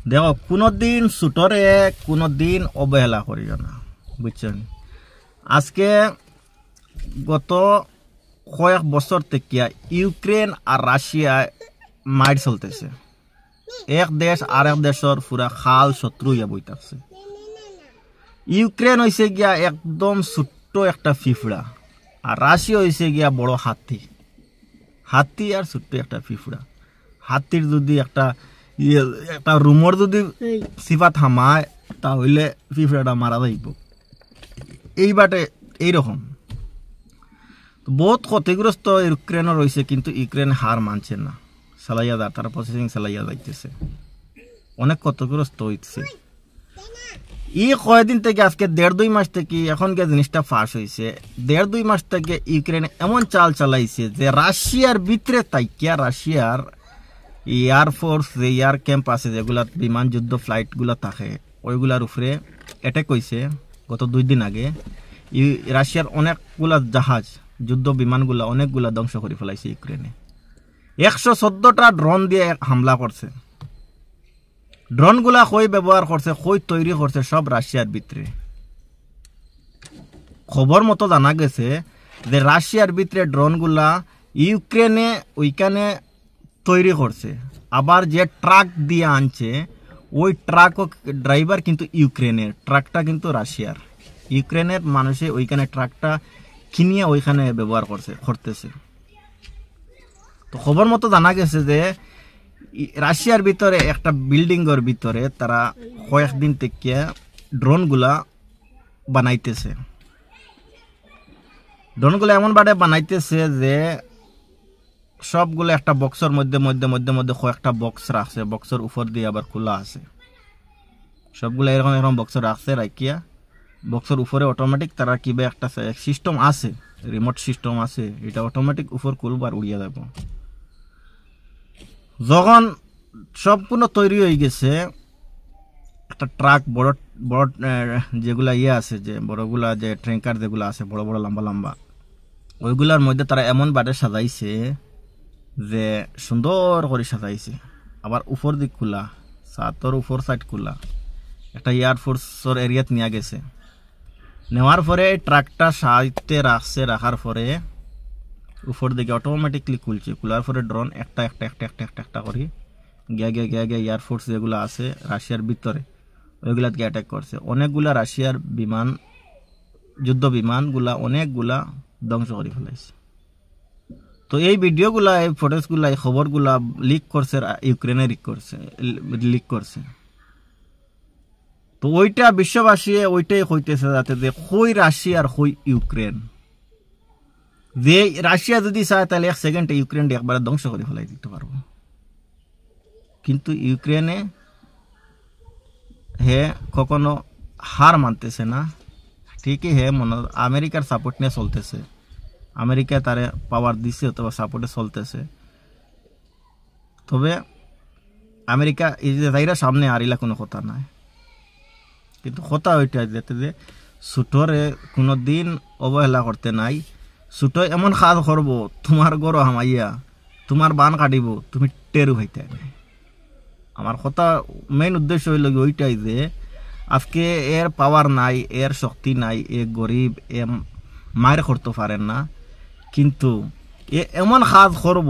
দেখো কোনোদিন ছুটরে কোনোদিন অবহেলা করিও না, বুঝছেন? আজকে গত কয়েক বছর থেকে ইউক্রেন আর রাশিয়ায় মাইর চলতেছে। এক দেশ আর এক দেশের পুরা খাল শত্রু ইয়া বই থাকছে। ইউক্রেন হয়েছে গিয়া একদম ছোট্ট একটা ফিফড়া, আর রাশিয়া হয়েছে গিয়া বড় হাতি। হাতি আর ছোট্ট একটা ফিফড়া। হাতির যদি একটা রুমর যদি সিফা থামায় তাহলে ফিফড়াটা মারা যাইব। এই বাটে এইরকম বহুত ক্ষতিগ্রস্ত ইউক্রেনও রয়েছে, কিন্তু ইউক্রেন হার মানছে না, চালাইয়া যা তারা প্রসেসিং চালাইয়া যাইতেছে, অনেক ক্ষতিগ্রস্ত হইতেছে। কয়েকদিন থেকে আজকে 1.5-2 মাস থেকে এখন গিয়ে জিনিসটা ফাঁস হয়েছে। 1.5-2 মাস থেকে ইউক্রেন এমন চাল চালাইছে যে রাশিয়ার ভিতরে তাইকিয়া রাশিয়ার এয়ারফোর্স যে এয়ার ক্যাম্প আছে যেগুলা বিমান যুদ্ধ ফ্লাইটগুলো থাকে ওইগুলার উপরে অ্যাটাক হয়েছে গত 2 দিন আগে। রাশিয়ার অনেকগুলা জাহাজ যুদ্ধ বিমানগুলা অনেকগুলা ধ্বংস করে ফেলাইছে ইউক্রেনে। 114টা ড্রোন দিয়ে হামলা করছে। ড্রোনগুলা কই ব্যবহার করছে, কই তৈরি করছে, সব রাশিয়ার ভিতরে। খবর মতো জানা গেছে যে রাশিয়ার ভিতরে ড্রোনগুলা ইউক্রেনে ওইখানে তৈরি করছে। আবার যে ট্রাক দিয়ে আনছে ওই ট্রাক ড্রাইভার কিন্তু ইউক্রেনের, ট্রাকটা কিন্তু রাশিয়ার। ইউক্রেনের মানুষে ওইখানে ট্রাকটা কিনিয়ে ওইখানে ব্যবহার করতেছে। তো খবর মতো জানা গেছে যে রাশিয়ার ভিতরে একটা বিল্ডিংয়ের ভিতরে তারা কয়েকদিন থেকে ড্রোনগুলা বানাইতেছে। ড্রোনগুলো এমনভাবে বানাইতেছে যে সবগুলো একটা বক্সের মধ্যে মধ্যে মধ্যে মধ্যে কয়েকটা বক্স রাখছে, বক্সের উপর দিয়ে আবার খোলা আছে। সবগুলো এরকম এরকম বক্স রাখছে, রাখিয়া বক্সের উপরে অটোমেটিক তারা কিবা একটা সিস্টেম আছে, রিমোট সিস্টেম আছে, এটা অটোমেটিক উপর খুলবার উড়িয়ে যাব। যখন সম্পূর্ণ তৈরি হয়ে গেছে, একটা ট্রাক বড় বড় যেগুলা আছে, যে বড়গুলা যে ট্যাঙ্কার যেগুলো আছে বড় বড় লম্বা লম্বা, ওইগুলার মধ্যে তারা এমন বাটে সাজাইছে যে সুন্দর করে সাজাইছে। আবার উপর দিক খোলা, ছাতর উপর সাইড খোলা, একটা এয়ারফোর্সের এরিয়াত নিয়ে গেছে। নেওয়ার পরে ট্রাকটা সাইডে রাখছে, রাখার পরে উপর দিকে অটোমেটিকলি খুলছে। খোলার পরে ড্রোন একটা একটা একটা একটা একটা একটা করে গিয়া এয়ারফোর্স যেগুলো আছে রাশিয়ার ভিতরে ওইগুলাকে অ্যাটাক করছে। অনেকগুলা রাশিয়ার বিমান যুদ্ধ বিমানগুলা অনেকগুলা ধ্বংস করে ফেলাইছে। তো এই ভিডিওগুলা, এই ফুটেজগুলা, এই খবরগুলা লিক করছে ইউক্রেনে, লিক করছে। তো ওইটা বিশ্ববাসী ওইটাই হইতেছে যাতে যে কই রাশিয়ার কই ইউক্রেন। যে রাশিয়া যদি চায় তাহলে 1 সেকেন্ডে ইউক্রেনটা একবারে ধ্বংস করে ফেলাই দিতে পারবো, কিন্তু ইউক্রেনে হে কখনো হার মানতেছে না। ঠিকই হে আমেরিকার সাপোর্ট নিয়ে চলতেছে, আমেরিকা তারে পাওয়ার দিচ্ছে অথবা সাপোর্টে চলতেছে। তবে আমেরিকা এই যে তাইরা সামনে আরিলা কোনো কথা নাই, কিন্তু কথা ওইটা যেতে যে ছুটরে কোনো দিন অবহেলা করতে নাই। ছুটো এমন কাজ করব তোমার গরো হামাইয়া তোমার বান কাটিব, তুমি টেরু হইতে নাই। আমার কথা মেইন উদ্দেশ্য হইল ওইটাই যে আজকে এর পাওয়ার নাই, এর শক্তি নাই, এ গরিব, এ মায়ের করতে পারেন না, কিন্তু এ এমন কাজ করব,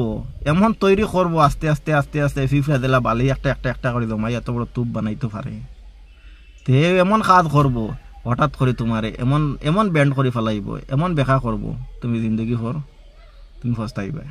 এমন তৈরি করব আস্তে আস্তে আস্তে আস্তে ফিফা দিলা বালি একটা একটা একটা করে জমাই এত বড় তুপ বানাইতে পারে। তে এমন কাজ করব হঠাৎ করে তোমারে এমন এমন ব্যান্ড করে ফেলাইব, এমন বেখা করব, তুমি জিন্দগি ভর তুমি ফস্তাইবা।